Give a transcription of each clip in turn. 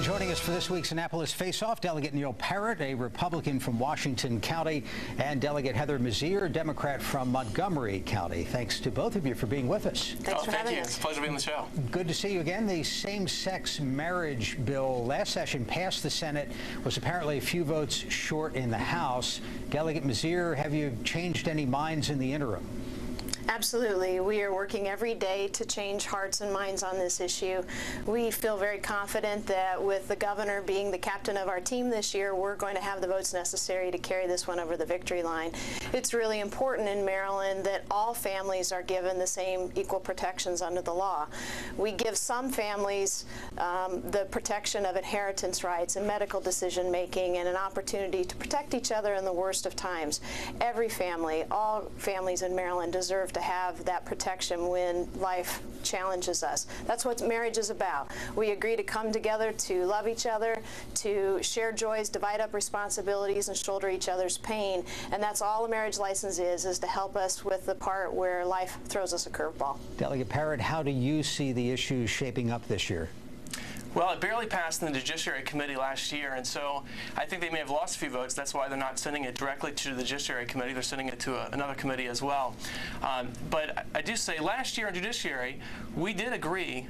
And joining us for this week's Annapolis Face-Off, Delegate Neil Parrott, a Republican from Washington County, and Delegate Heather Mizeur, Democrat from Montgomery County. Thanks to both of you for being with us. Thanks for having us. It's a pleasure being on the show. Good to see you again. The same-sex marriage bill last session passed the Senate, was apparently a few votes short in the House. Delegate Mizeur, have you changed any minds in the interim? Absolutely. We are working every day to change hearts and minds on this issue. We feel very confident that with the governor being the captain of our team this year, we're going to have the votes necessary to carry this one over the victory line. It's really important in Maryland that all families are given the same equal protections under the law. We give some families the protection of inheritance rights and medical decision making and an opportunity to protect each other in the worst of times. Every family, all families in Maryland deserve to have that protection when life challenges us. That's what marriage is about. We agree to come together to love each other, to share joys, divide up responsibilities, and shoulder each other's pain. And that's all a marriage license is to help us with the part where life throws us a curveball. Delegate Parrott, how do you see the issues shaping up this year? Well, it barely passed in the Judiciary Committee last year, and so I think they may have lost a few votes. That's why they're not sending it directly to the Judiciary Committee. They're sending it to another committee as well. But I do say last year in Judiciary, we did agree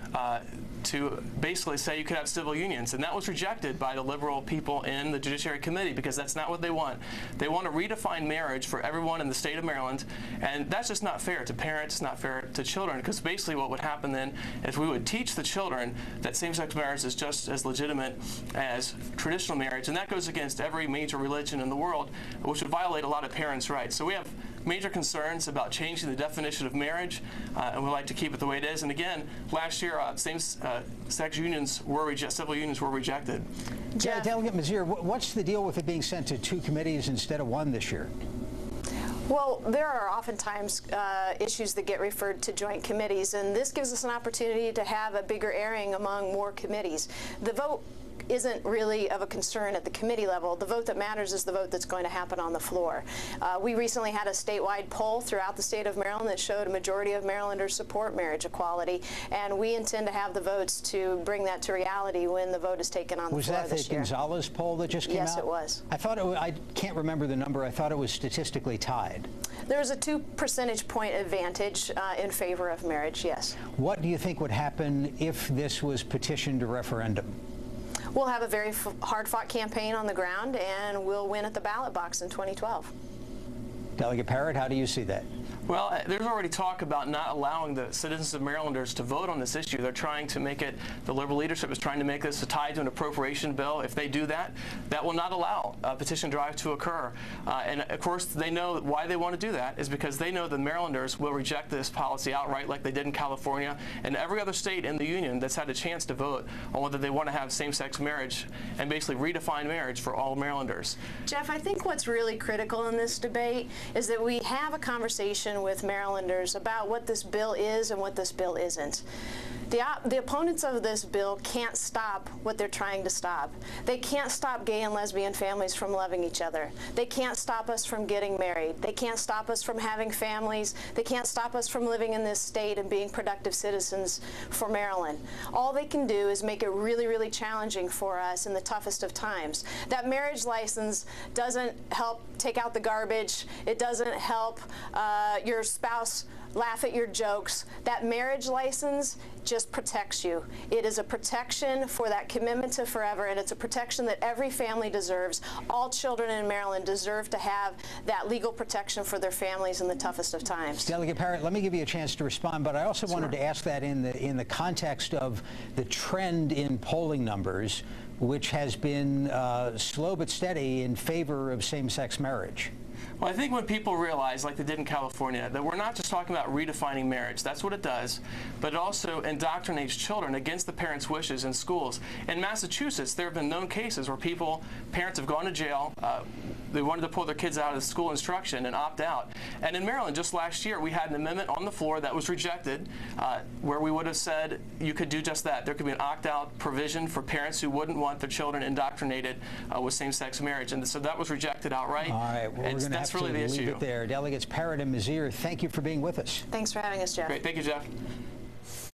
to basically say you could have civil unions, and that was rejected by the liberal people in the Judiciary Committee because that's not what they want. They want to redefine marriage for everyone in the state of Maryland, and that's just not fair to parents, not fair to children, because basically what would happen then if we would teach the children that same-sex marriage is just as legitimate as traditional marriage, and that goes against every major religion in the world, which would violate a lot of parents' rights. So we have major concerns about changing the definition of marriage, and we'd like to keep it the way it is. And again, last year, same-sex unions were civil unions were rejected. Yeah, Delegate Mizeur, what's the deal with it being sent to two committees instead of one this year? Well, there are oftentimes issues that get referred to joint committees, and this gives us an opportunity to have a bigger airing among more committees. The vote isn't really of a concern at the committee level. The vote that matters is the vote that's going to happen on the floor. We recently had a statewide poll throughout the state of Maryland that showed a majority of Marylanders support marriage equality, and we intend to have the votes to bring that to reality when the vote is taken on the floor this year. Was that the Gonzalez poll that just came out? Yes, it was. I thought I can't remember the number. I thought it was statistically tied. There was a 2 percentage point advantage in favor of marriage, yes. What do you think would happen if this was petitioned to referendum? We'll have a very hard-fought campaign on the ground, and we'll win at the ballot box in 2012. Delegate Parrott, how do you see that? Well, there's already talk about not allowing the citizens of Marylanders to vote on this issue. They're trying to make it, the liberal leadership is trying to make this tied to an appropriation bill. If they do that, that will not allow a petition drive to occur. And of course, they know why they want to do that is because they know the Marylanders will reject this policy outright like they did in California and every other state in the union that's had a chance to vote on whether they want to have same-sex marriage and basically redefine marriage for all Marylanders. Jeff, I think what's really critical in this debate is that we have a conversation with Marylanders about what this bill is and what this bill isn't. The opponents of this bill can't stop what they're trying to stop. They can't stop gay and lesbian families from loving each other. They can't stop us from getting married. They can't stop us from having families. They can't stop us from living in this state and being productive citizens for Maryland. All they can do is make it really, really challenging for us in the toughest of times. That marriage license doesn't help take out the garbage. It doesn't help your spouse laugh at your jokes. That marriage license just protects you. It is a protection for that commitment to forever, and it's a protection that every family deserves. All children in Maryland deserve to have that legal protection for their families in the toughest of times. Delegate Parrott, let me give you a chance to respond, but I also wanted to ask that in the context of the trend in polling numbers, which has been slow but steady in favor of same-sex marriage. Well, I think when people realize, like they did in California, that we're not just talking about redefining marriage. That's what it does. But it also indoctrinates children against the parents' wishes in schools. In Massachusetts, there have been known cases where parents have gone to jail. They wanted to pull their kids out of the school instruction and opt out. And in Maryland, just last year, we had an amendment on the floor that was rejected where we would have said you could do just that. There could be an opt-out provision for parents who wouldn't want their children indoctrinated with same-sex marriage. And so that was rejected outright. All right. Well, we're going to have to leave it there. Delegates Parrott and Mizeur, thank you for being with us. Thanks for having us, Jeff. Great. Thank you, Jeff.